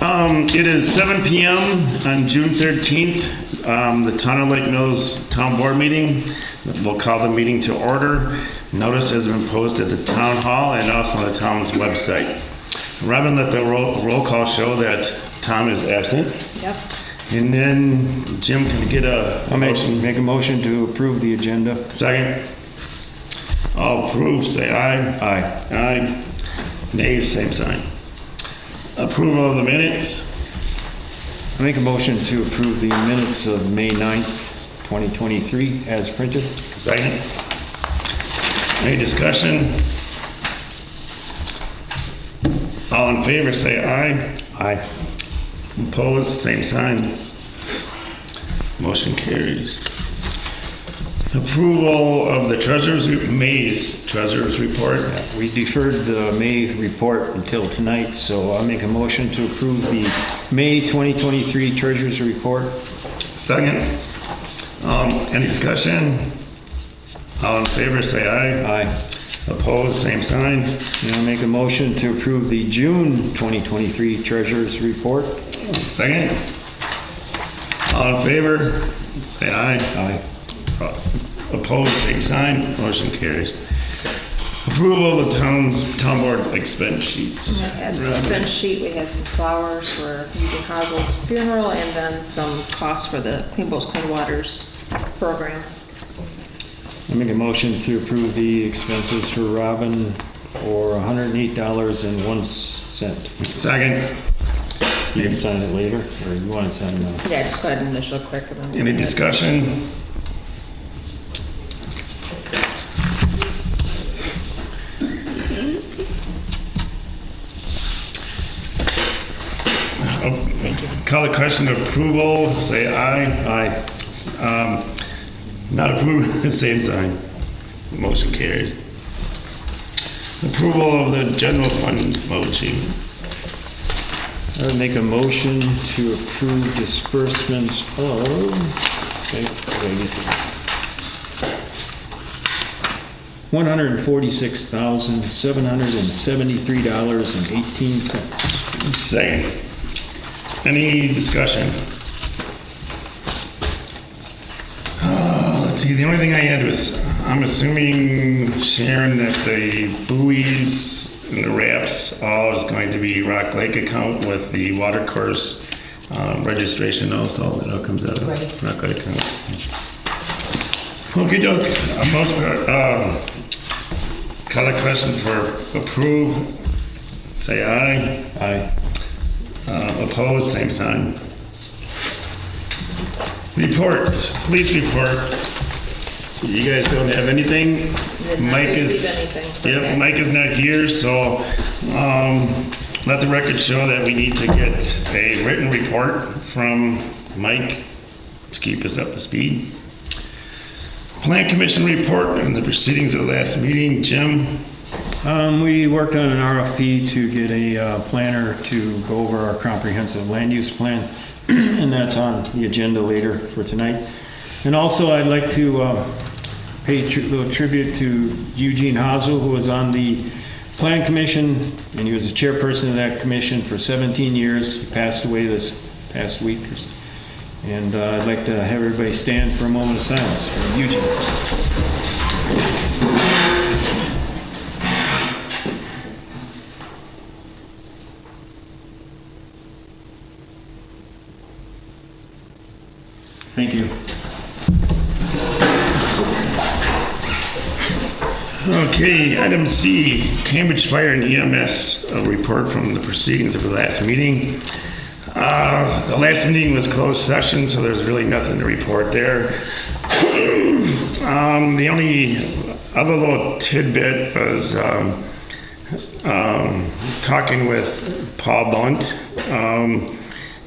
It is 7 p.m. on June 13th. The Town of Lake Mills Town Board meeting. We'll call the meeting to order. Notice has been posted at the Town Hall and also on the town's website. Robin, let the roll call show that Tom is absent. Yep. And then Jim, can get a motion? Make a motion to approve the agenda. Second. All approve, say aye. Aye. Aye. Nays, same sign. Approval of the minutes. I make a motion to approve the minutes of May 9th, 2023 as printed. Second. Any discussion? All in favor, say aye. Aye. Opposed, same sign. Motion carries. Approval of the May's treasurer's report. We deferred the May report until tonight, so I'll make a motion to approve the May 2023 Treasurer's Report. Second. Any discussion? All in favor, say aye. Aye. Opposed, same sign. And I'll make a motion to approve the June 2023 Treasurer's Report. Second. All in favor, say aye. Aye. Opposed, same sign. Motion carries. Approval of the town board expense sheets. We had the expense sheet, we had some flowers for Eugene Hazel's funeral, and then some costs for the Clean Boats, Clean Waters program. I make a motion to approve the expenses for Robin for $108.01. Second. You can sign it later, or you want to sign it now? Yeah, just go ahead and initial quick. And then Any discussion? Thank you. Call the question of approval, say aye. Aye. Not approved, same sign. Motion carries. Approval of the general fund motion. I would make a motion to approve disbursements of, $146,773.18. Second. Any discussion? Let's see, the only thing I had was, I'm assuming, Sharon, that the buoys and the wraps all is going to be Rock Lake account with the water course registration also, that all comes out of Right. Rock Lake account. Okey doke. Call a question for approve, say aye. Aye. Opposed, same sign. Reports, police report. You guys don't have anything? Did not receive anything. Yep, Mike is not here, so let the record show that we need to get a written report from Mike to keep us up to speed. Plan Commission report and the proceedings of the last meeting. Jim? We worked on an RFP to get a planner to go over our comprehensive land use plan, and that's on the agenda later for tonight. And also, I'd like to pay a little tribute to Eugene Hazel, who was on the Plan Commission, and he was the chairperson of that commission for 17 years. He passed away this past week. And I'd like to have everybody stand for a moment of silence for Eugene. Thank you. Okay, item C, Cambridge Fire and EMS, a report from the proceedings of the last meeting. The last meeting was closed session, so there's really nothing to report there. The only other little tidbit was talking with Paul Bunt.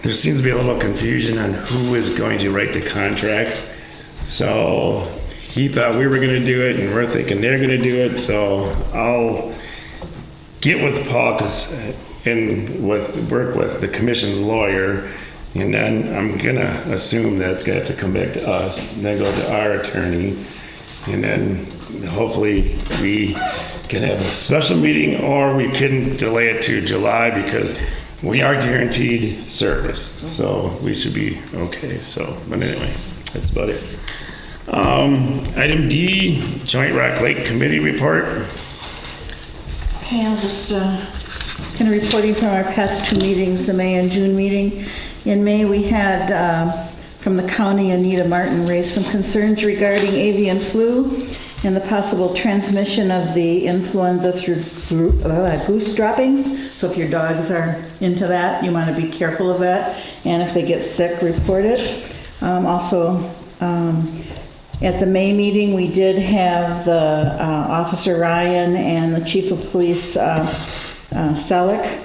There seems to be a little confusion on who is going to write the contract. So he thought we were going to do it, and we're thinking they're going to do it. So I'll get with Paul and work with the commission's lawyer, and then I'm going to assume that it's going to have to come back to us, and then go to our attorney, and then hopefully we can have a special meeting, or we can delay it to July, because we are guaranteed service, so we should be okay. So, but anyway, that's about it. Item D, Joint Rock Lake Committee report. Okay, I'll just, kind of reporting from our past two meetings, the May and June meeting. In May, we had, from the county, Anita Martin raised some concerns regarding avian flu and the possible transmission of the influenza through goose droppings. So if your dogs are into that, you want to be careful of that. And if they get sick, report it. At the May meeting, we did have the Officer Ryan and the Chief of Police, Selleck,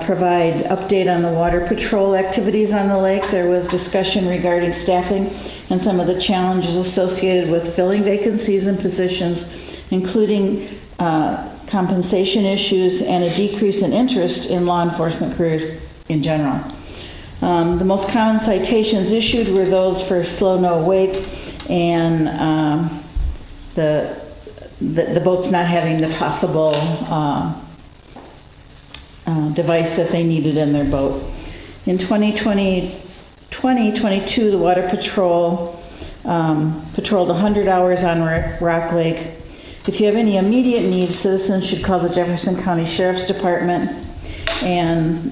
provide update on the water patrol activities on the lake. There was discussion regarding staffing and some of the challenges associated with filling vacancies and positions, including compensation issues and a decrease in interest in law enforcement careers in general. The most common citations issued were those for slow no wake and the boats not having the tossable device that they needed in their boat. In 2022, the Water Patrol patrolled 100 hours on Rock Lake. If you have any immediate needs, citizens should call the Jefferson County Sheriff's Department. And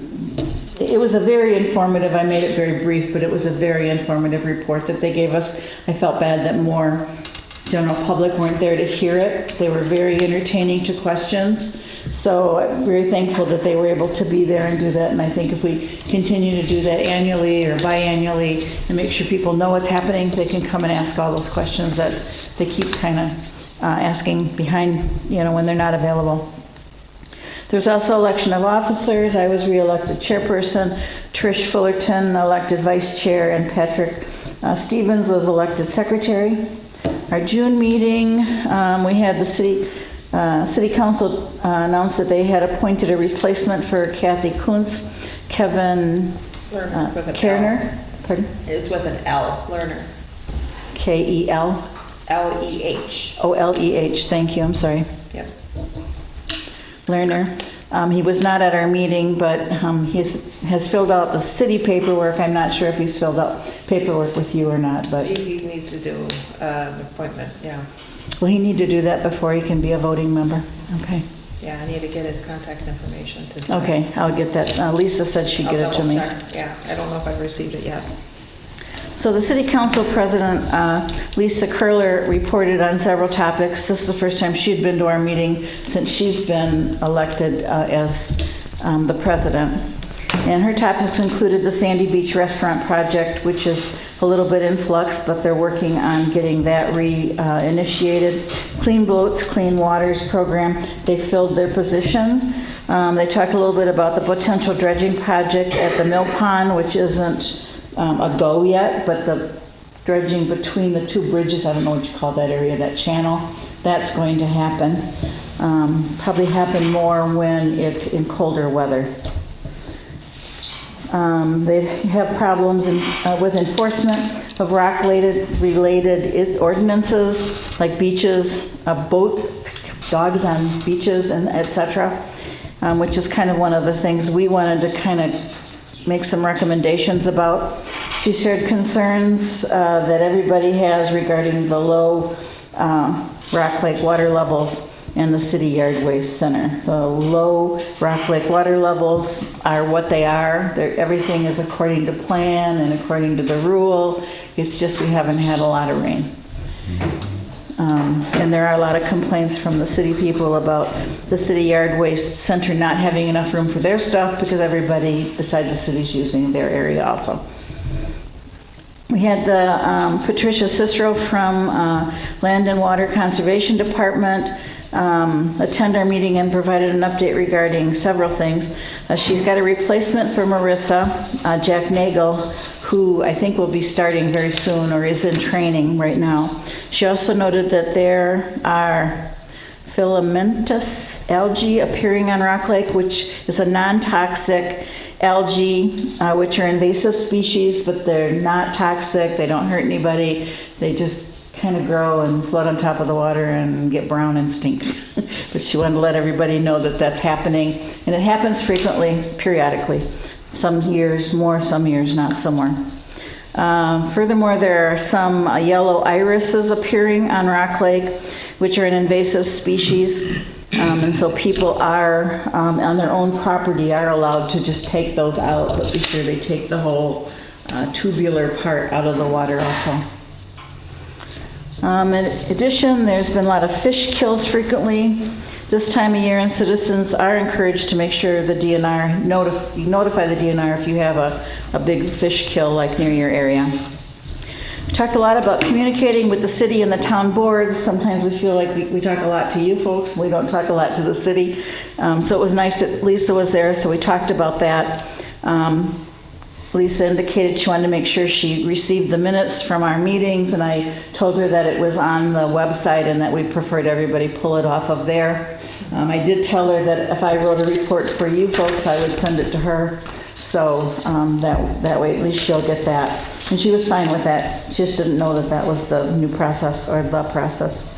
it was a very informative, I made it very brief, but it was a very informative report that they gave us. I felt bad that more general public weren't there to hear it. They were very entertaining to questions. So I'm very thankful that they were able to be there and do that. And I think if we continue to do that annually or biannually and make sure people know what's happening, they can come and ask all those questions that they keep kind of asking behind, when they're not available. There's also election of officers. I was re-elected chairperson, Trish Fullerton elected vice chair, and Patrick Stevens was elected secretary. Our June meeting, we had the city council announced that they had appointed a replacement for Kathy Kuntz, Kevin Lerner with an Kerner. Pardon? It's with an L, Lerner. K-E-L? L-E-H. Oh, L-E-H, thank you, I'm sorry. Yep. Lerner. He was not at our meeting, but he has filled out the city paperwork. I'm not sure if he's filled out paperwork with you or not, but... He needs to do an appointment, yeah. Will he need to do that before he can be a voting member? Okay. Yeah, I need to get his contact information to... Okay, I'll get that. Lisa said she'd get it to me. I'll double check. Yeah, I don't know if I've received it yet. So the City Council President, Lisa Curler, reported on several topics. This is the first time she'd been to our meeting since she's been elected as the president. And her topics included the Sandy Beach Restaurant Project, which is a little bit in flux, but they're working on getting that reinitiated. Clean Boats, Clean Waters program, they filled their positions. They talked a little bit about the potential dredging project at the Mill Pond, which isn't a go yet, but the dredging between the two bridges, I don't know what you call that area, that channel, that's going to happen. Probably happen more when it's in colder weather. They have problems with enforcement of rock-related ordinances, like beaches, dogs on beaches, and etc., which is kind of one of the things we wanted to kind of make some recommendations about. She shared concerns that everybody has regarding the low Rock Lake water levels and the City Yard Waste Center. The low Rock Lake water levels are what they are. Everything is according to plan and according to the rule. It's just we haven't had a lot of rain. And there are a lot of complaints from the city people about the City Yard Waste Center not having enough room for their stuff because everybody besides the city's using their area also. We had the Patricia Cicero from Land and Water Conservation Department attend our meeting and provided an update regarding several things. She's got a replacement for Marissa, Jack Nagel, who I think will be starting very soon or is in training right now. She also noted that there are filamentous algae appearing on Rock Lake, which is a non-toxic algae, which are invasive species, but they're not toxic, they don't hurt anybody, they just kind of grow and float on top of the water and get brown and stink. But she wanted to let everybody know that that's happening, and it happens frequently, periodically. Some years more, some years not so more. Furthermore, there are some yellow irises appearing on Rock Lake, which are an invasive species. And so people are, on their own property, are allowed to just take those out, but be sure they take the whole tubular part out of the water also. In addition, there's been a lot of fish kills frequently this time of year, and citizens are encouraged to make sure the DNR, notify the DNR if you have a big fish kill like near your area. We talked a lot about communicating with the city and the town boards. Sometimes we feel like we talk a lot to you folks, we don't talk a lot to the city. So it was nice that Lisa was there, so we talked about that. Lisa indicated she wanted to make sure she received the minutes from our meetings, and I told her that it was on the website and that we preferred everybody pull it off of there. I did tell her that if I wrote a report for you folks, I would send it to her. So that way at least she'll get that. And she was fine with that. She just didn't know that that was the new process or the process.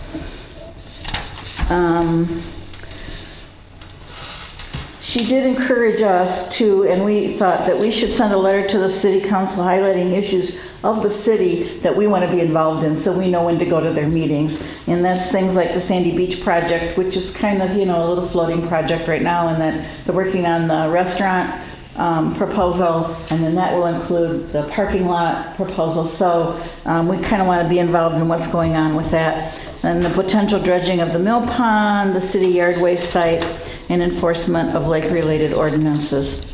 She did encourage us to, and we thought that we should send a letter to the city council highlighting issues of the city that we want to be involved in, so we know when to go to their meetings. And that's things like the Sandy Beach project, which is kind of, a little floating project right now, and that they're working on the restaurant proposal, and then that will include the parking lot proposal. So we kind of want to be involved in what's going on with that. And the potential dredging of the mill pond, the city yard waste site, and enforcement of lake-related ordinances.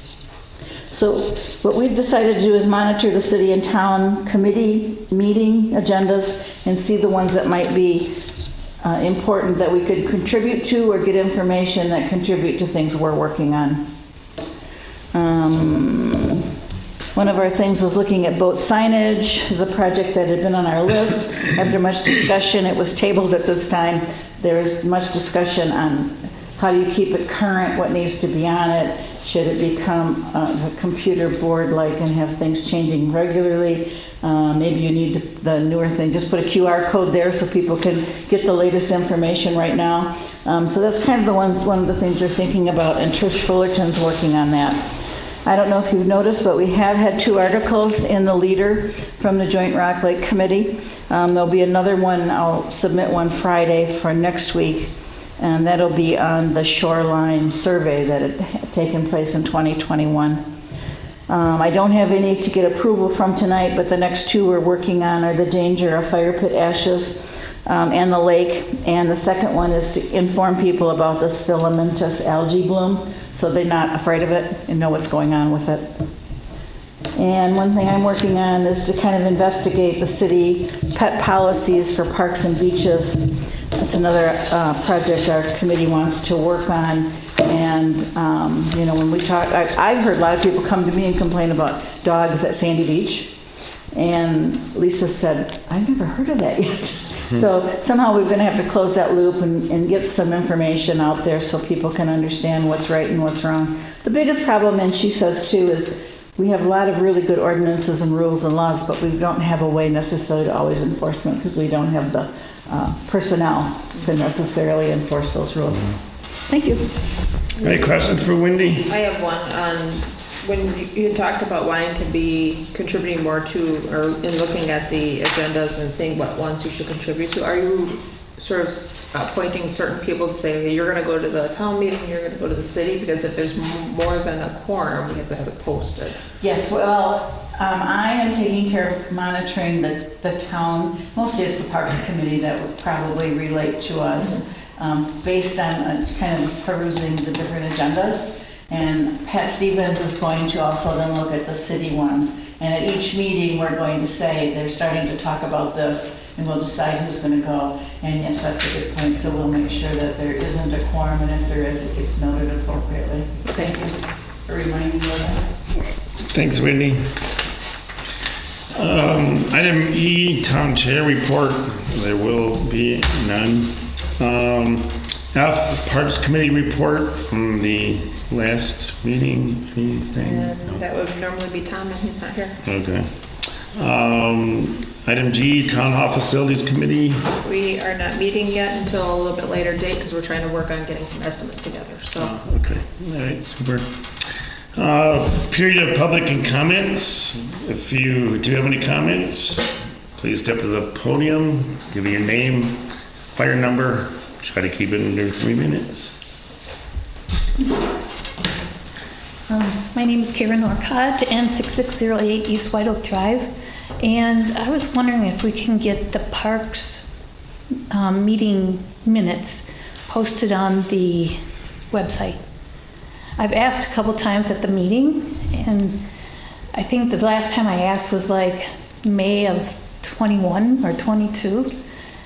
So what we've decided to do is monitor the city and town committee meeting agendas and see the ones that might be important that we could contribute to, or get information that contribute to things we're working on. One of our things was looking at boat signage as a project that had been on our list. After much discussion, it was tabled at this time. There's much discussion on how do you keep it current, what needs to be on it, should it become a computer board-like and have things changing regularly. Maybe you need the newer thing, just put a QR code there so people can get the latest information right now. So that's kind of one of the things we're thinking about, and Trish Fullerton's working on that. I don't know if you've noticed, but we have had 2 articles in the Leader from the Joint Rock Lake Committee. There'll be another one, I'll submit one Friday for next week, and that'll be on the shoreline survey that had taken place in 2021. I don't have any to get approval from tonight, but the next 2 we're working on are the danger of fire pit ashes and the lake, and the second one is to inform people about this filamentous algae bloom so they're not afraid of it and know what's going on with it. And one thing I'm working on is to kind of investigate the city pet policies for parks and beaches. That's another project our committee wants to work on. And when we talk, I've heard a lot of people come to me and complain about dogs at Sandy Beach. And Lisa said, I've never heard of that yet. So somehow we're going to have to close that loop and get some information out there so people can understand what's right and what's wrong. The biggest problem, and she says too, is we have a lot of really good ordinances and rules and laws, but we don't have a way necessarily to always enforcement because we don't have the personnel to necessarily enforce those rules. Thank you. Any questions for Wendy? I have one on, when you had talked about wanting to be contributing more to, or in looking at the agendas and seeing what ones you should contribute to, are you sort of appointing certain people to say, you're going to go to the town meeting, you're going to go to the city? Because if there's more than a quorum, we have to have it posted. Yes, well, I am taking care of monitoring the town. Mostly it's the Parks Committee that would probably relate to us based on kind of perusing the different agendas. And Pat Stevens is going to also then look at the city ones. And at each meeting, we're going to say, they're starting to talk about this, and we'll decide who's going to go. And yes, that's a good point. So we'll make sure that there isn't a quorum, and if there is, it gets noted appropriately. Thank you for reminding me of that. Thanks, Wendy. Item E, Town Chair Report. There will be none. F, Parks Committee Report from the last meeting. Anything? And that would normally be Tom, and he's not here. Okay. Item G, Town Hall Facilities Committee. We are not meeting yet until a little bit later date because we're trying to work on getting some estimates together, so. Okay, all right, super. Period of public and comments. If you do have any comments, please step to the podium, give me your name, fire number, try to keep it under 3 minutes. My name is Karen Norcott, N6608 East White Oak Drive, and I was wondering if we can get the parks meeting minutes posted on the website. I've asked a couple times at the meeting, and I think the last time I asked was like May of 21 or 22.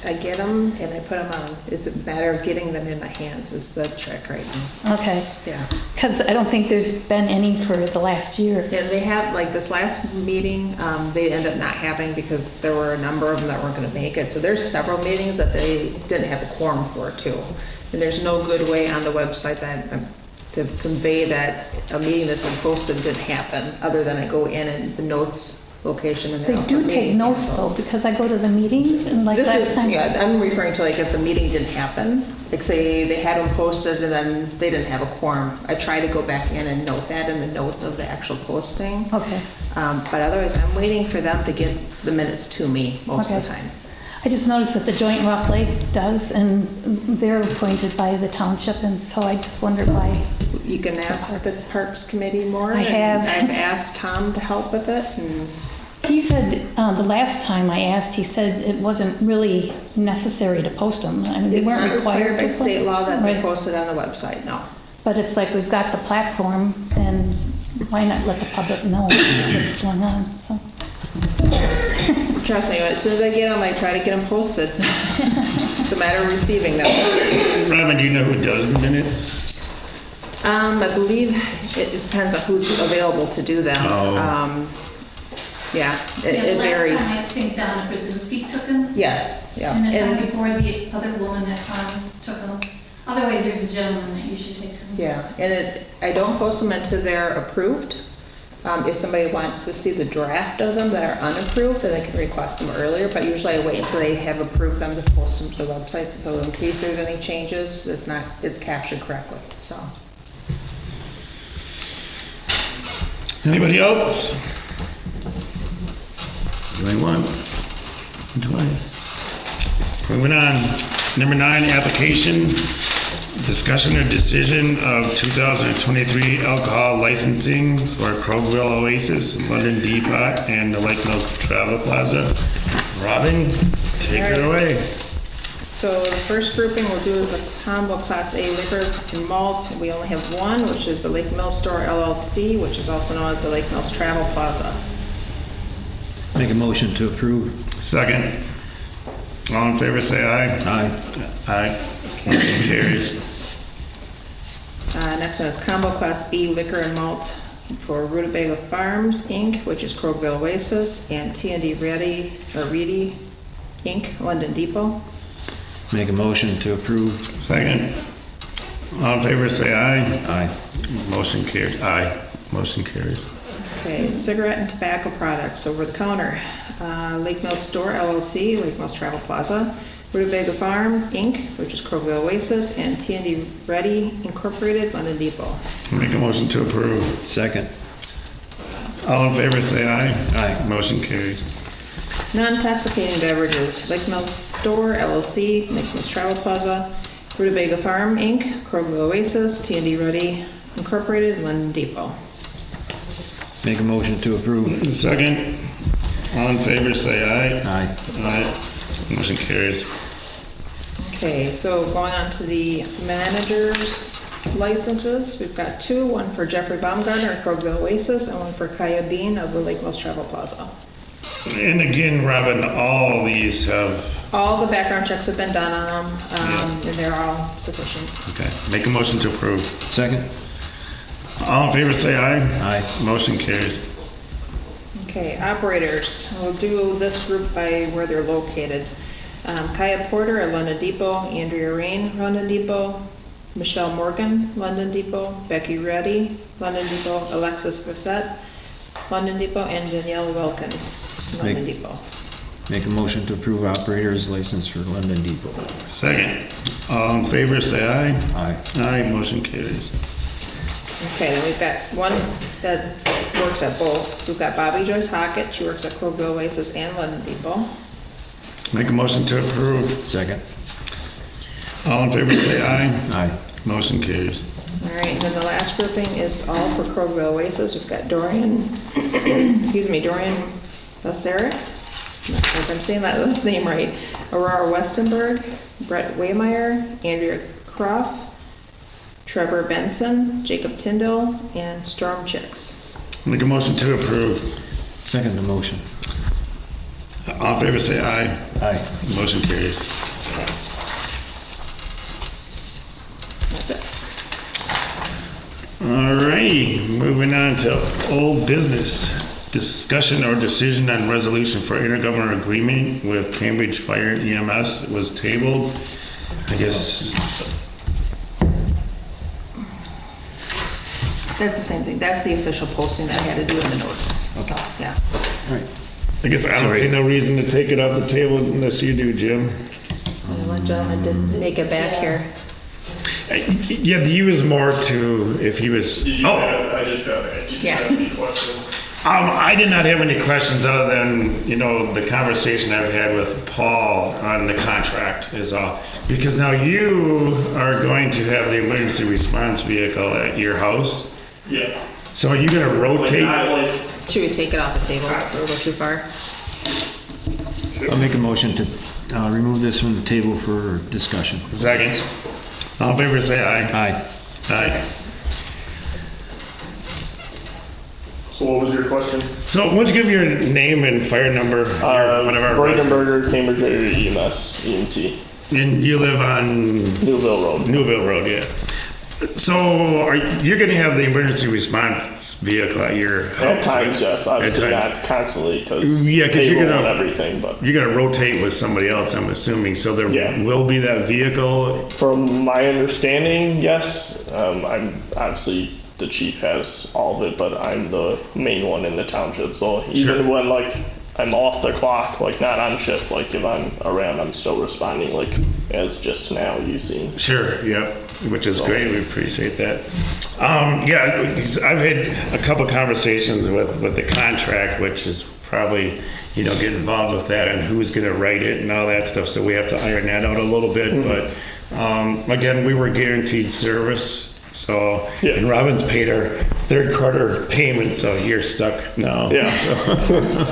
I get them and I put them on. It's a matter of getting them in my hands is the trick right now. Okay, Yeah. because I don't think there's been any for the last year. And they have, like this last meeting, they ended up not having because there were a number of them that weren't gonna make it. So there's several meetings that they didn't have a quorum for too. And there's no good way on the website that, to convey that a meeting that's been posted didn't happen, other than I go in and the notes location and. They do take notes though, because I go to the meetings and like last time. Yeah, I'm referring to like if the meeting didn't happen, like say they had them posted and then they didn't have a quorum. I try to go back in and note that in the notes of the actual posting. Okay. But otherwise, I'm waiting for them to get the minutes to me most of the Okay. time. I just noticed that the Joint Rock Lake does, and they're appointed by the township, and so I just wondered why. You can ask the Parks Committee more. I and have. I've asked Tom to help with it, and He said, the last time I asked, he said it wasn't really necessary to post them. I mean, they it's weren't not required by to. state law that they Right. post it on the website, no. But it's like we've got the platform, and why not let the public know what's going on, so. Trust me, as soon as I get them, I try to get them posted. It's a matter of receiving them. Robin, do you know who does the minutes? I believe it depends on who's available to do them. Oh. Yeah, it varies. Last time, I think Donna Brzezinski took them, Yes, yeah. and the time And, before, the other woman that's on took them. Otherwise, there's a gentleman that usually takes them. yeah, and I don't post them until they're approved. If somebody wants to see the draft of them that are unapproved, then they can request them earlier, but usually I wait until they have approved them to post them to the website, so in case there's any changes, it's captured correctly, so. Anybody else? Going once, twice. Moving on. Number 9, applications. Discussion or decision of 2023 alcohol licensing for Crowville Oasis, London Depot, and the Lake Mills Travel Plaza. Robin, take her away. So the first grouping we'll do is a combo Class A liquor and malt. We only have one, which is the Lake Mills Store LLC, which is also known as the Lake Mills Travel Plaza. Make a motion to approve. Second. All in favor, say aye. Aye. Aye. Motion carries. Next one is combo Class B liquor and malt for Rutabaga Farms, Inc., which is Crowville Oasis, and T&D Ready, Inc., London Depot. Make a motion to approve. Second. All in favor, say aye. Aye. Motion carries. Aye. Motion carries. Okay, cigarette and tobacco products over the counter. Lake Mills Store LLC, Lake Mills Travel Plaza, Rutabaga Farm, Inc., which is Crowville Oasis, and T&D Ready Incorporated, London Depot. Make a motion to approve. Second. All in favor, say aye. Aye. Motion carries. Non-intoxicating beverages, Lake Mills Store LLC, Lake Mills Travel Plaza, Rutabaga Farm, Inc., Crowville Oasis, T&D Ready Incorporated, London Depot. Make a motion to approve. Second. All in favor, say aye. Aye. Aye. Motion carries. Okay, so going on to the manager's licenses, we've got two, one for Jeffrey Baumgartner at Crowville Oasis, and one for Kaya Bean of the Lake Mills Travel Plaza. And again, Robin, all these have, All the background checks have been done on them, and they're all sufficient. okay, make a motion to approve. Second. All in favor, say aye. Aye. Motion carries. Okay, operators, we'll do this group by where they're located. Kaya Porter at London Depot, Andrea Rain, London Depot, Michelle Morgan, London Depot, Becky Reddy, London Depot, Alexis Bissett, London Depot, and Danielle Welkin. London Depot. Make a motion to approve operator's license for London Depot. Second. All in favor, say aye. Aye. Aye, motion carries. Okay, then we've got one that works at both. We've got Bobby Joyce Hockett, she works at Crowville Oasis and London Depot. Make a motion to approve. Second. All in favor, say aye. Aye. Motion carries. All right, and then the last grouping is all for Crowville Oasis. We've got Dorian, Dorian Laseric. Not sure if I'm saying that last name right. Aurora Westenberg, Brett Waymeyer, Andrea Croft, Trevor Benson, Jacob Tyndall, and Storm Chicks. Make a motion to approve. Second the motion. All in favor, say aye. Aye. Motion carries. Okay. That's it. All right, moving on to old business. Discussion or decision on resolution for intergovernmental agreement with Cambridge Fire EMS was tabled. I guess, That's the same thing. That's the official posting that I had to do in the notice. So, yeah. Right. I don't see no reason to take it off the table unless you do, Jim. And one gentleman did make it back here. Yeah, he was more to if he was. Did you Oh, have, I just got it. Did you Yeah. have any questions? I did not have any questions other than, the conversation I've had with Paul on the contract is all. Because now you are going to have the emergency response vehicle at your house. Yeah. So are you going to Like, rotate? not like, Should we take it off the table? It's a little too far. I'll make a motion to remove this from the table for discussion. Second. All in favor, say aye. Aye. Aye. so what was your question? So why don't you give your name and fire number, your, whatever. residence. Brandenburger, Cambridge area EMS, EMT, And you live on Newville Road. Newville Road, yeah. So you're going to have the emergency response vehicle at your house? At times, yes. Obviously At times. not constantly because Yeah, 'cause you're gonna- and everything, but You're going to rotate with somebody else, I'm assuming. So there Yeah. will be that vehicle. from my understanding, yes. I'm obviously the chief has all of it, but I'm the main one in the township. So even when like I'm off the clock, like not on shift, like if I'm around, I'm still responding like as just now you seen. Sure, yep, which is great. We appreciate that. Yeah, because I've had a couple conversations with the contract, which is probably, get involved with that and who's going to write it and all that stuff. So we have to iron that out a little bit. But again, we were guaranteed service. So, Yeah. and Robin's paid our third quarter payment, so you're stuck now. Yeah.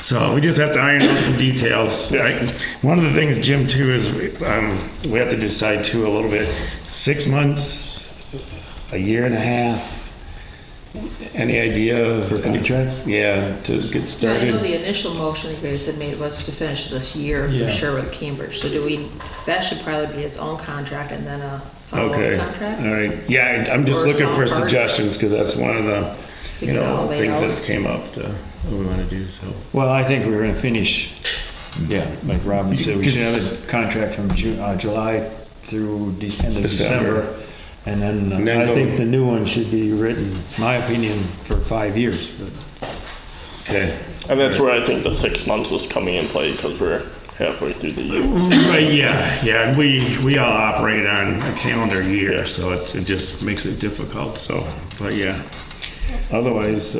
So we just have to iron out some details. Yeah. Right? One of the things, Jim, too, is we have to decide too a little bit. 6 months, a year and a half. Any idea? For contract? Yeah, to get Yeah, I know started. the initial motion you guys had made was to finish this year Yeah. for sure with Cambridge. So that should probably be its own contract and then a Okay. follow-up contract? All right. Yeah, I'm just Or looking for some parts. suggestions because that's one of the To get it all laid things that out. have came up to what we want to do. So. Well, I think we're going to finish, like Robin said, we should have a contract from July through the end of December. And then And then I go- think the new one should be written, my opinion, for 5 years. But Okay. And that's where I think the 6 months was coming in play because we're halfway through the year. Right, yeah, and we all operate on a calendar year, so it just makes it difficult, so, but yeah. Otherwise,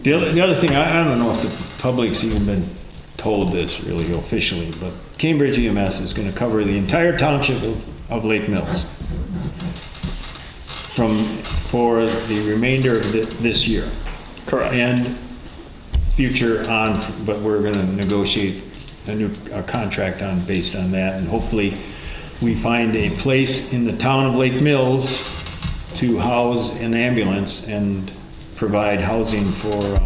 the other thing, I don't know if the public's even been told this really officially, but Cambridge EMS is going to cover the entire township of Lake Mills for the remainder of this year. Correct. And future on, but we're going to negotiate a contract based on that, and hopefully we find a place in the town of Lake Mills to house an ambulance and provide housing for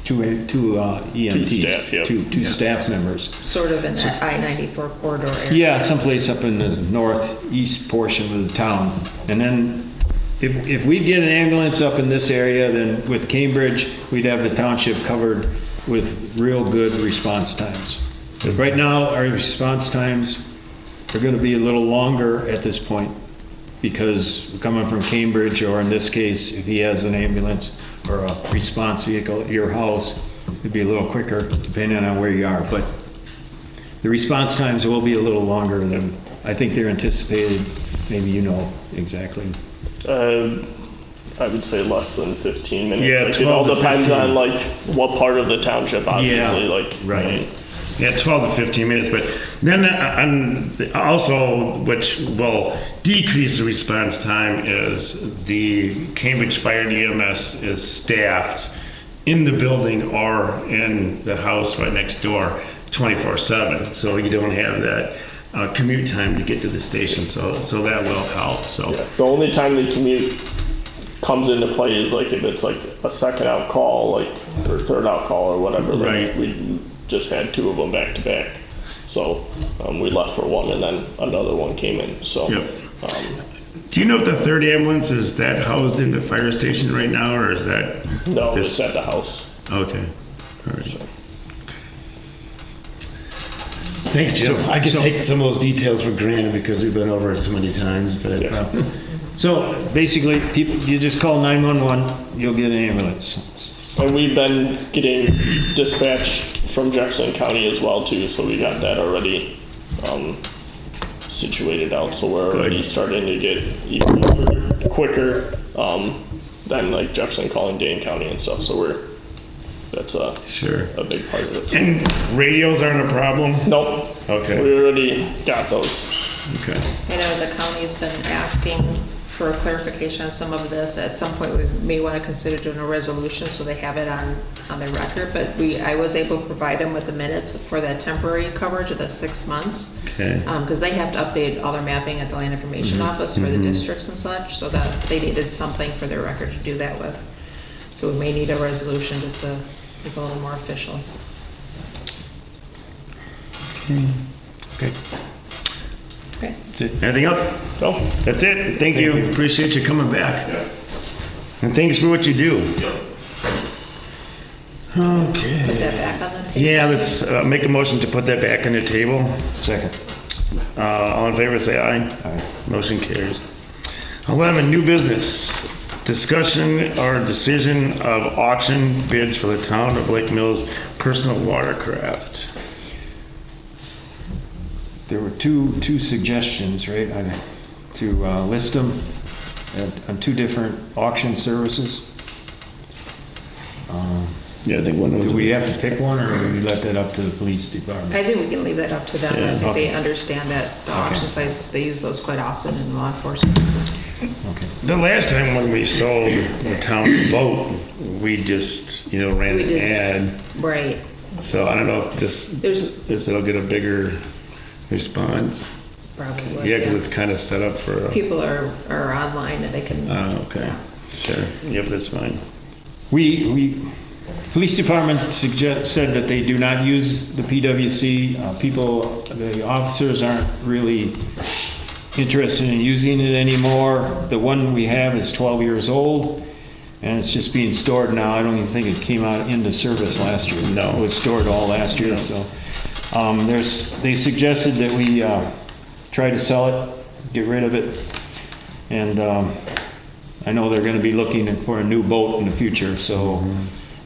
two EMTs. staff, yep. Two staff members. Sort of in that I-94 corridor area. Yeah, someplace up in the northeast portion of the town. And then if we get an ambulance up in this area, then with Cambridge, we'd have the township covered with real good response times. But right now, our response times are going to be a little longer at this point because coming from Cambridge, or in this case, if he has an ambulance or a response vehicle at your house, it'd be a little quicker depending on where you are. But the response times will be a little longer than I think they're anticipated. Maybe you know exactly. I would say less than 15 minutes. Yeah, Like, it all 12 to depends 15. on like what part of the township, obviously. Yeah, Like right. Yeah, 12 to 15 minutes, but then also, which will decrease the response time, is the Cambridge Fire and EMS is staffed in the building or in the house right next door 24/7. So you don't have that commute time to get to the station, so that will help, so. Yeah. The only time the commute comes into play is like if it's like a second out call, like or third out call or whatever. Like, Right. we just had 2 of them back to back, so we left for one and then another one came in. So Yep. Do you know if the third ambulance is that housed in the fire station right now, or is that? no, this- it's at the house. Okay, all right. Thanks, Jim. I just take some of those details for granted because we've been over it so many times, but. Yeah. So basically, people, you just call 911, you'll get an ambulance. And we've been getting dispatched from Jefferson County as well too, so we got that already situated out. So we're already Good. starting to get even quicker than like Jefferson calling Dane County and stuff. So that's Sure. a big part of it. And radios aren't a problem? Nope. Okay. We already got those. Okay. I know the county's been asking for clarification on some of this. At some point, we may want to consider doing a resolution so they have it on their record, but I was able to provide them with the minutes for that temporary coverage of the 6 months. Okay. Because they have to update all their mapping at the land information office for the districts and such, so that they needed something for their record to do that with. So we may need a resolution just to make it a little more official. Okay. Okay. That's it. Anything else? No. That's it. Thank you. Appreciate you coming back. And thanks for what you do. Okay. Put that back on the table. Yeah, let's make a motion to put that back on the table. Second. All in favor, say aye. Aye. Motion carries. 11, new business. Discussion or decision of auction bids for the town of Lake Mills personal watercraft. There were two suggestions, right, to list them on 2 different auction services. Yeah, I think one was. Do we have to pick one, or do we let that up to the police department? I think we can leave that up to them. Yeah, I think okay. they understand that the auction sites, they use those quite often in law enforcement. Okay. The last time when we sold the town boat, we just, ran We an did. ad. Right. So I don't know if if it'll get a bigger response. Probably. Yeah, because it's kind of set up for. People are online and they can. Okay, sure. Yep, that's fine. Police departments said that they do not use the PWC. The officers aren't really interested in using it anymore. The one we have is 12 years old, and it's just being stored now. I don't even think it came out into service last year. No. It was stored all last year, so. They suggested that we try to sell it, get rid of it, and I know they're gonna be looking for a new boat in the future, so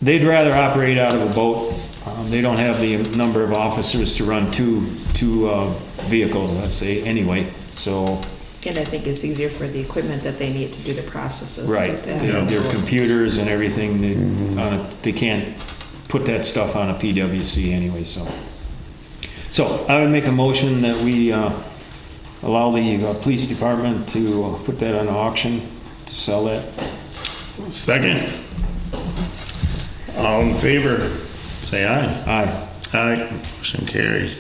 they'd rather operate out of a boat. They don't have the number of officers to run two vehicles, let's say, anyway, so. And I think it's easier for the equipment that they need to do the processes. Right, like that. their computers and everything, they can't put that stuff on a PWC anyway, so. So I would make a motion that we allow the police department to put that on auction, to sell that. Second. All in favor, say aye. Aye. Aye, motion carries.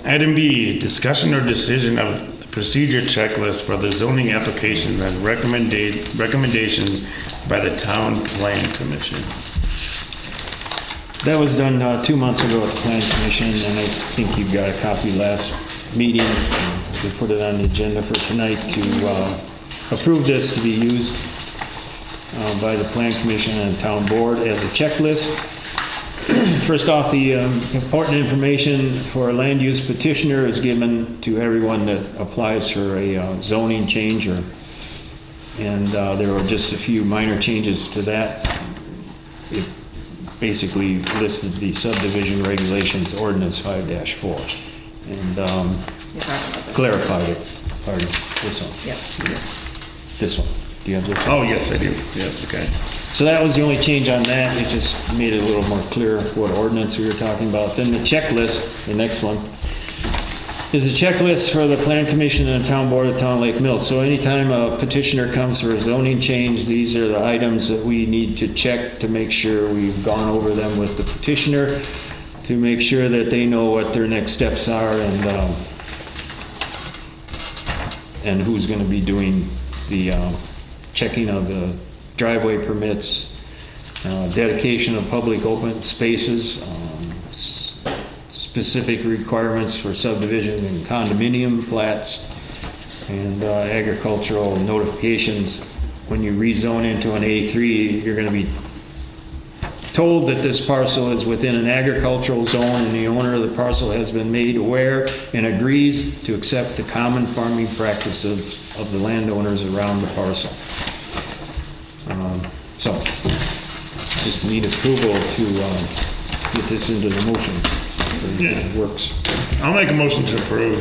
Item B, discussion or decision of the procedure checklist for the zoning application and recommendations by the Town Plan Commission. That was done 2 months ago at the Plan Commission, and I think you got a copy last meeting. We put it on the agenda for tonight to approve this to be used by the Plan Commission and Town Board as a checklist First off, the important information for a land use petitioner is given to everyone that applies for a zoning change, and there were just a few minor changes to that. It basically listed the subdivision regulations ordinance 5-4 and You're talking about this. clarified it. Pardon, this one. Yep. This one. Do you have this one? Oh, yes, I do. Yes, okay. So that was the only change on that. It just made it a little more clear what ordinance we were talking about. Then the checklist, the next one, is a checklist for the Plan Commission and the Town Board of Town Lake Mills. So anytime a petitioner comes for a zoning change, these are the items that we need to check to make sure we've gone over them with the petitioner, to make sure that they know what their next steps are and who's going to be doing the checking of the driveway permits, dedication of public open spaces, specific requirements for subdivision and condominium plats, and agricultural notifications. When you rezone into an A3, you're going to be told that this parcel is within an agricultural zone and the owner of the parcel has been made aware and agrees to accept the common farming practices of the landowners around the parcel. So, just need approval to get this into the motion. So it works. I'll make a motion to approve.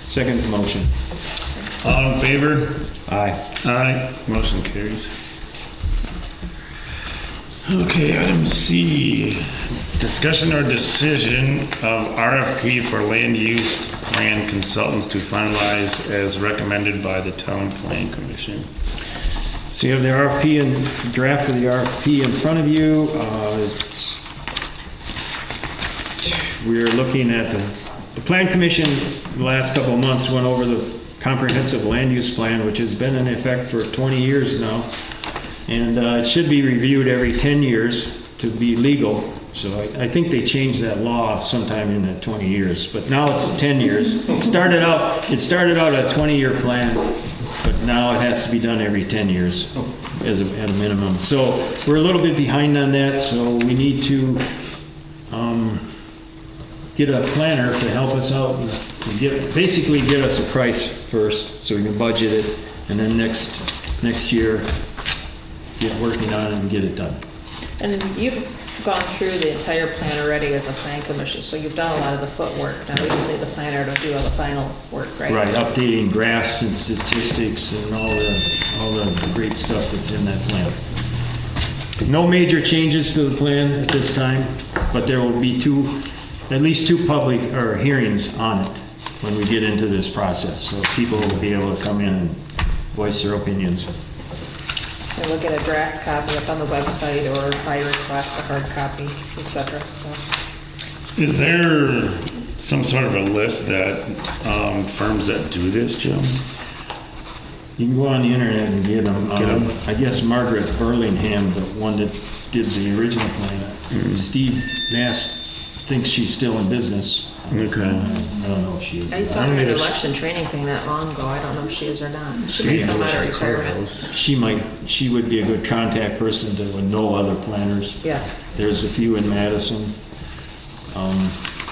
Second motion. All in favor? Aye. Aye. Motion carries. Okay, item C, discussion or decision of RFP for land use plan consultants to finalize as recommended by the Town Plan Commission. So you have the RFP and draft of the RFP in front of you. We're looking at the Plan Commission the last couple of months went over the comprehensive land use plan, which has been in effect for 20 years now. And it should be reviewed every 10 years to be legal. So I think they changed that law sometime in that 20 years, but now it's 10 years. It started out a 20-year plan, but now it has to be done every 10 years at a minimum. So we're a little bit behind on that, so we need to get a planner to help us out and basically get us a price first so we can budget it, and then next year get working on it and get it done. And you've gone through the entire plan already as a plan commission, so you've done a lot of the footwork. Now we just need the planner to do all the final work, right? Right, updating graphs and statistics and all the great stuff that's in that plan. No major changes to the plan at this time, but there will be at least two public hearings on it when we get into this process. So people will be able to come in and voice their opinions. And we'll get a draft copy up on the website or by request, a hard copy, etc. So Is there some sort of a list that firms that do this, Jim? You can go on the internet and get them. Get 'em. I guess Margaret Burlingham, the one that did the original plan. Steve Nass thinks she's still in business. Okay. I don't know if she is. I saw her in the election training thing that long ago. I don't know if she is or not. She may Used to still live have a at retirement. Courthouse. She would be a good contact person to know other planners. Yeah. There's a few in Madison.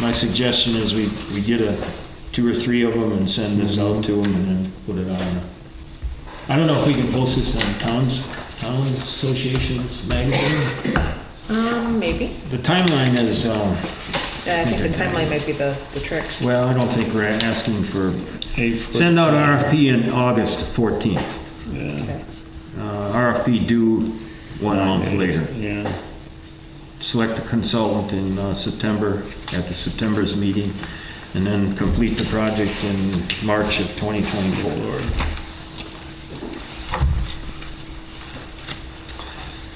My suggestion is we get 2 or 3 of them and send this out to them and then put it on. I don't know if we can post this on Towns Association's magazine. Maybe. The timeline is, I think the timeline might be the trick. well, I don't think we're asking for, send out RFP in August 14th. Okay. RFP due 1 month later. Yeah. Select a consultant in September, at the September's meeting, and then complete the project in March of 2024.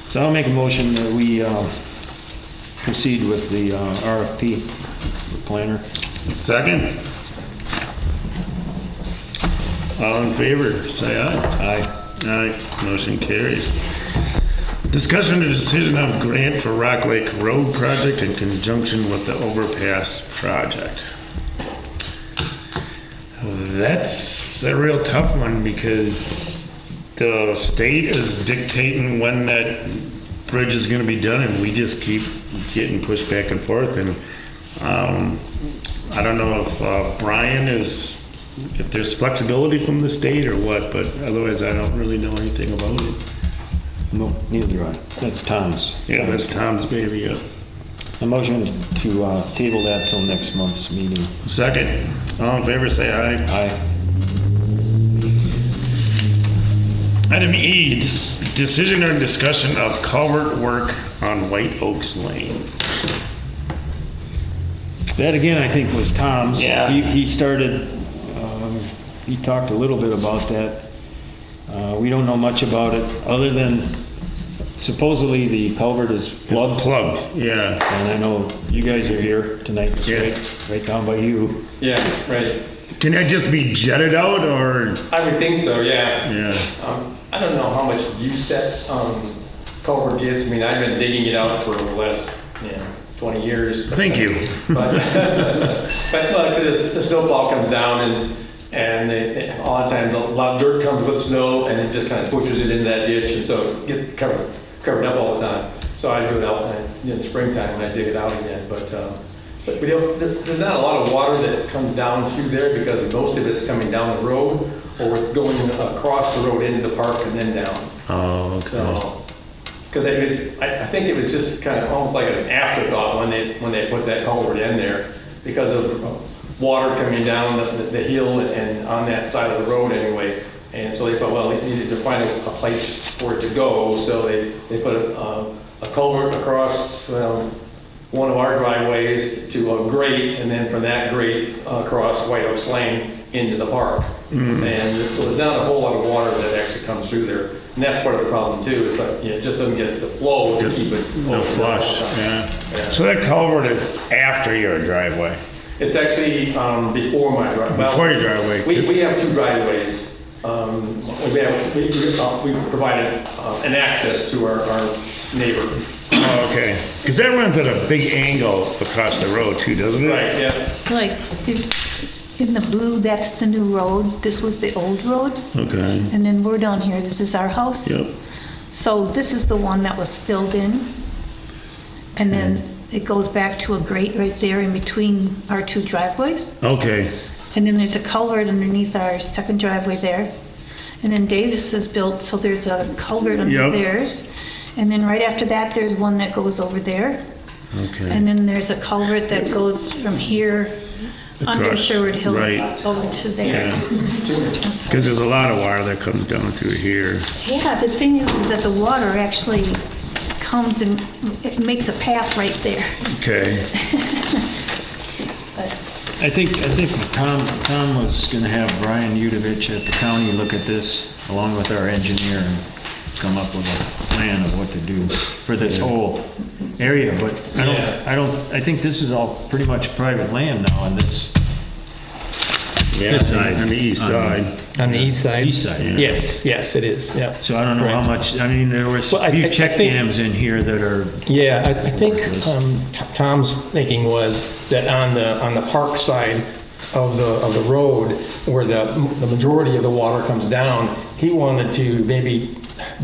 So I'll make a motion that we proceed with the RFP for planner. Second? All in favor, say aye. Aye. Aye. Motion carries. Discussion or decision of grant for Rock Lake Road project in conjunction with the overpass project. That's a real tough one because the state is dictating when that bridge is gonna be done, and we just keep getting pushed back and forth, and, I don't know if, Brian if there's flexibility from the state or what, but otherwise I don't really know anything about it. No, neither do I. That's Tom's. Yeah, that's Tom's baby, yeah. A motion to table that till next month's meeting. Second, all in favor, say aye. Aye. Item E, decision or discussion of culvert work on White Oaks Lane. That again, I think was Tom's. Yeah. He started, he talked a little bit about that. We don't know much about it, other than supposedly the culvert is plugged. Plugged, yeah. And I know you guys are here tonight, it's Yeah. right down by you. Yeah, right. Can that just be jetted out, or, I would think so, yeah. yeah? I don't know how much use that culvert gets. I mean, I've been digging it out for the last, 20 years. Thank you. But, but the snowplow comes down and a lot of times a lot of dirt comes with snow and it just kind of pushes it into that ditch, and so it gets covered up all the time. So I do it out in springtime when I dig it out again. But we don't, there's not a lot of water that comes down through there because most of it's coming down the road or it's going across the road into the park and then down. Oh, okay. So, because I think it was just kind of almost like an afterthought when they put that culvert in there because of water coming down the hill and on that side of the road anyway. And so they thought, well, they needed to find a place for it to go. So they put a culvert across one of our driveways to a grate, and then from that grate across White Oaks Lane into the park. And so there's not a whole lot of water that actually comes through there. And that's part of the problem too. It's like, it just doesn't get the flow to keep it No open flush, all the time. yeah. So that culvert is after your driveway? It's actually before my driveway. Well, Before your driveway? we have two driveways. We provided an access to our neighbor. Oh, okay. Because that runs at a big angle across the road too, doesn't it? Right, yeah. Like, in the blue, that's the new road. This was the old road. Okay, And then we're down here, this is our house. yep. So this is the one that was filled in. And then it goes back to a grate right there in between our two driveways. Okay, And then there's a culvert underneath our second driveway there. And then Davis is built, so there's a culvert under Yep. theirs. And then right after that, there's one that goes over there. okay. And then there's a culvert that goes from here under Across, Sherwood Hills right. over to there. Yeah. Because there's a lot of water that comes down through here. Yeah, the thing is that the water actually comes and it makes a path right there. Okay, But I think Tom was gonna have Brian Udovich at the county look at this along with our engineer and come up with a plan of what to do for this whole area, but I think this is all pretty much private land now on this yeah, This side. on the east side. On the east side? east side. Yeah. Yes, it is, yeah. So I don't know how Correct. much, I mean, there was Well, I a few think- check dams in here that are, Yeah, I think Tom's thinking was that on the park side of the road, where the majority of the water comes down, he wanted to maybe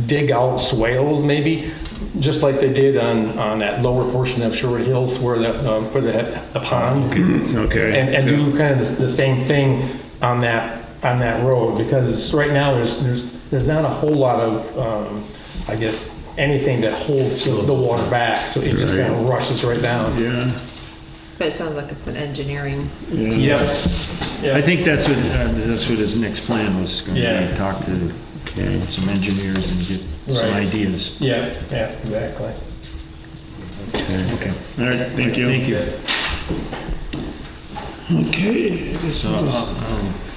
dig out swales, maybe, just like they did on that lower portion of Sherwood Hills where the pond. Okay. And do kind of the same thing on that road, because right now there's not a whole lot of, I guess, anything that holds the water back, so it just kind of rushes right down. Yeah. But it sounds like it's an engineering. Yep. I think that's what his next plan was gonna Yeah. be, talk to Okay. some engineers and get some Right. ideas. Yeah, exactly. Okay. All right, thank you. Thank you. Okay, I guess So we'll I'll just-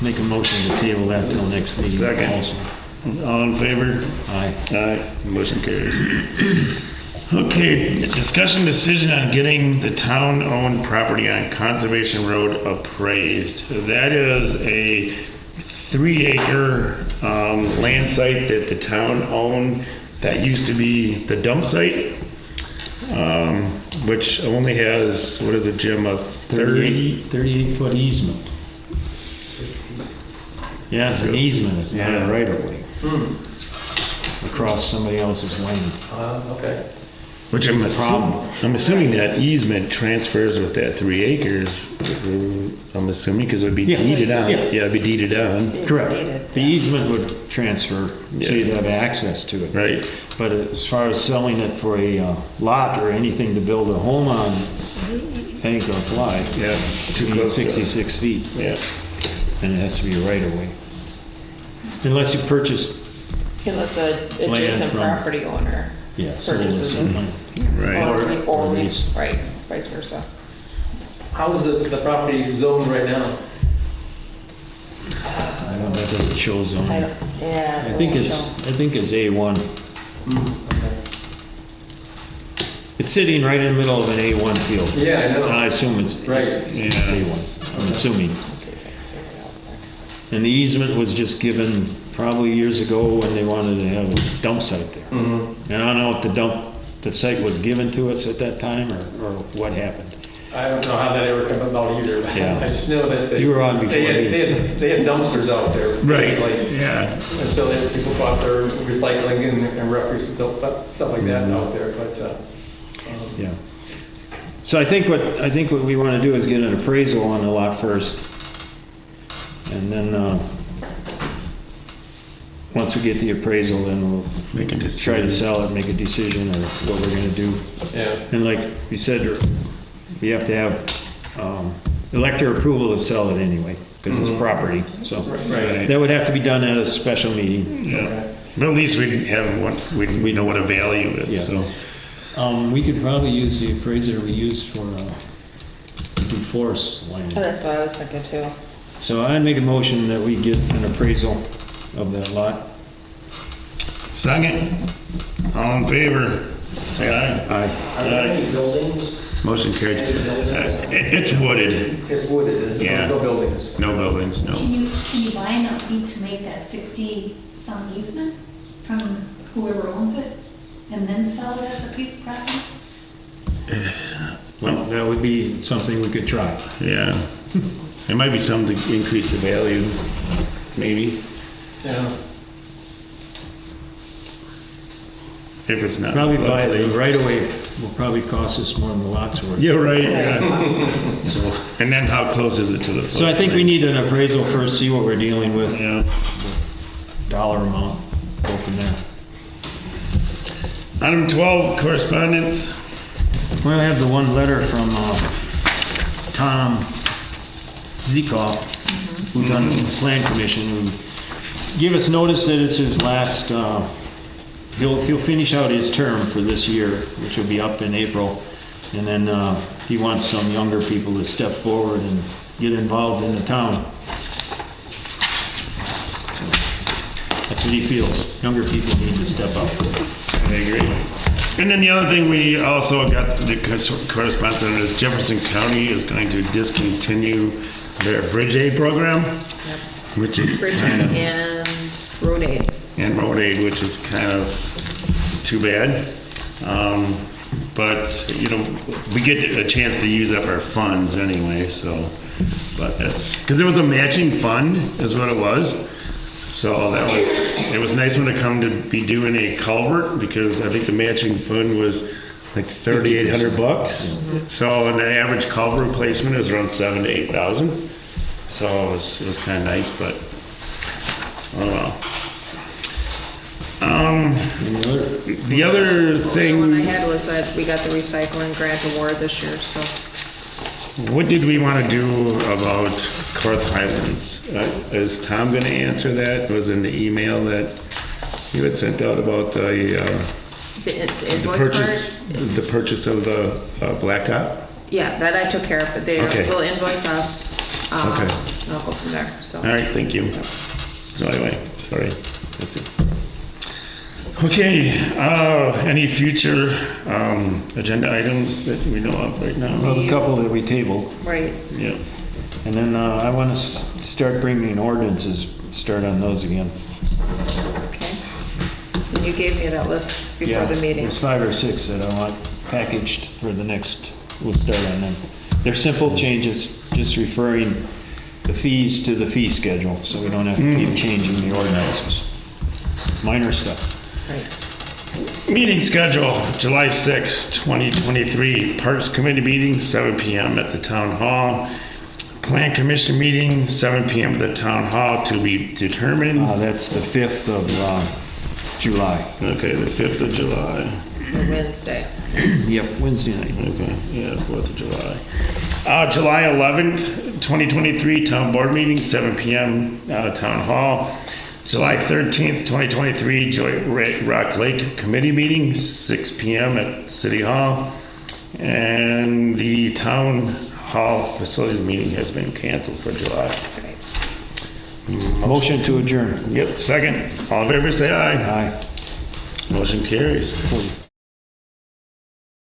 make a motion to table that till next meeting. Second. also. all in favor? Aye. Aye, motion carries. Okay, discussion decision on getting the town-owned property on Conservation Road appraised. That is a 3-acre land site that the town owned that used to be the dump site, which only has, what is it, Jim, a 38-foot easement. Yeah, it's an easement, it's not a Yeah. right of way. Across somebody else's land. Okay. Which is a problem. I'm assuming that easement transfers with that 3 acres. I'm assuming because it would be Yeah. deeded on. Yeah. Yeah, it'd be deeded on. Correct. The easement would transfer, so you'd have access to it. Right. But as far as selling it for a lot or anything to build a home on, ain't gonna fly. Yeah. Too You need close to it. 66 feet, Yeah. and it has to be a right of way. Unless you purchase, Unless the adjacent from- property owner yeah, sold it purchases it. something. Right. Or or lease, right, vice versa. How's the property zoned right now? I don't know, that doesn't show I zoning. don't, yeah. I think it it's, won't I think it's A1. It's sitting right in the middle of an A1 field. Yeah, I know. I assume it's, Right. it's A1, I'm assuming. show. Let's see if I can figure it out quick. And the easement was just given probably years ago when they wanted to have a dump site there. Mm-hmm. And I don't know if the site was given to us at that time or what happened. I don't know how that ever came about either. Yeah. I just know that You were on before me, they had dumpsters out there. Right. basically. Yeah. And so that people bought their recycling and refuse and stuff like that Mm-hmm. out there, but, Yeah. So I think what we want to do is get an appraisal on the lot first. And then, once we get the appraisal, then we'll Make a decision. try to sell it, make a decision or what we're gonna do. yeah. And like we said, we have to have, elector approval to sell it anyway, because it's property, so. Right. That would have to be done at a special meeting. Yeah. But at least we have what, we know what a value Yeah. is, so. We could probably use the appraiser we used for, DeForest Oh, land. that's what I was thinking too. So I'd make a motion that we get an appraisal of that lot. Second, all in favor, say aye. Aye. Are there any buildings? Motion carried. It's wooded, It's wooded, there's Yeah. no buildings. no buildings, no. Can you buy enough feet to make that 60-some easement from whoever owns it and then sell it as a piece of property? Well, that would be something we could try. Yeah. It might be something to increase the value, maybe, Yeah. if it's not. Probably buy the floodplain. right of way will probably cost us more than the lot's worth. You're right, yeah. So, and then how close is it to the flood? So I think we need an appraisal first, see what we're dealing with, Yeah. dollar amount, go from there. Item 12, correspondence. Well, I have the one letter from Tom Zekoff, who's on the Plan Commission, who gave us notice that it's his last, he'll finish out his term for this year, which will be up in April. And then he wants some younger people to step forward and get involved in the town. That's what he feels. Younger people need to step up. I agree. And then the other thing we also got the correspondence on is Jefferson County is going to discontinue their Bridge Aid program, which is Bridge kind of, and road aid. and road aid, which is kind of too bad. But, you know, we get a chance to use up our funds anyway, so, but that's, because it was a matching fund is what it was. So that was, it was nice when it come to be doing a culvert, because I think the matching fund was like $3,800. So, and the average culvert replacement is around 7,000 to 8,000. So it was kind of nice, but, oh well. The other The thing. one I had was that we got the recycling grant award this year, so. What did we want to do about Karth Highlands? Is Tom going to answer that? It was in the email that you had sent out about the Invoice purchase, part? the purchase of the blacktop? Yeah, that I took care of, but they Okay. will invoice us. Okay. And I'll go from there, so. All right, thank you. So anyway, sorry. That's it. Okay, any future agenda items that we know of right now? Well, the couple that we tabled. Right, Yeah. And then I want to start bringing ordinances, start on those again. okay. And you gave me that list before Yeah, the meeting. There's 5 or 6 that I want packaged for the next, we'll start on them. They're simple changes, just referring the fees to the fee schedule, so we don't have to keep changing the ordinances. Minor stuff. Right. Meeting schedule, July 6, 2023. Parks Committee meeting, 7 p.m. at the Town Hall. Plan Commission meeting, 7 p.m. at the Town Hall to be determined. That's the 5th of July. Okay, the 5th of July. The Wednesday. Yep, Wednesday night. Okay, yeah, 4th of July. July 11th, 2023, Town Board meeting, 7 p.m. Town Hall. July 13th, 2023, Joint Rock Lake Committee meeting, 6 p.m. at City Hall. And the Town Hall Facilities meeting has been canceled for July. Motion to adjourn. Yep, second. All in favor, say aye. Aye. Motion carries.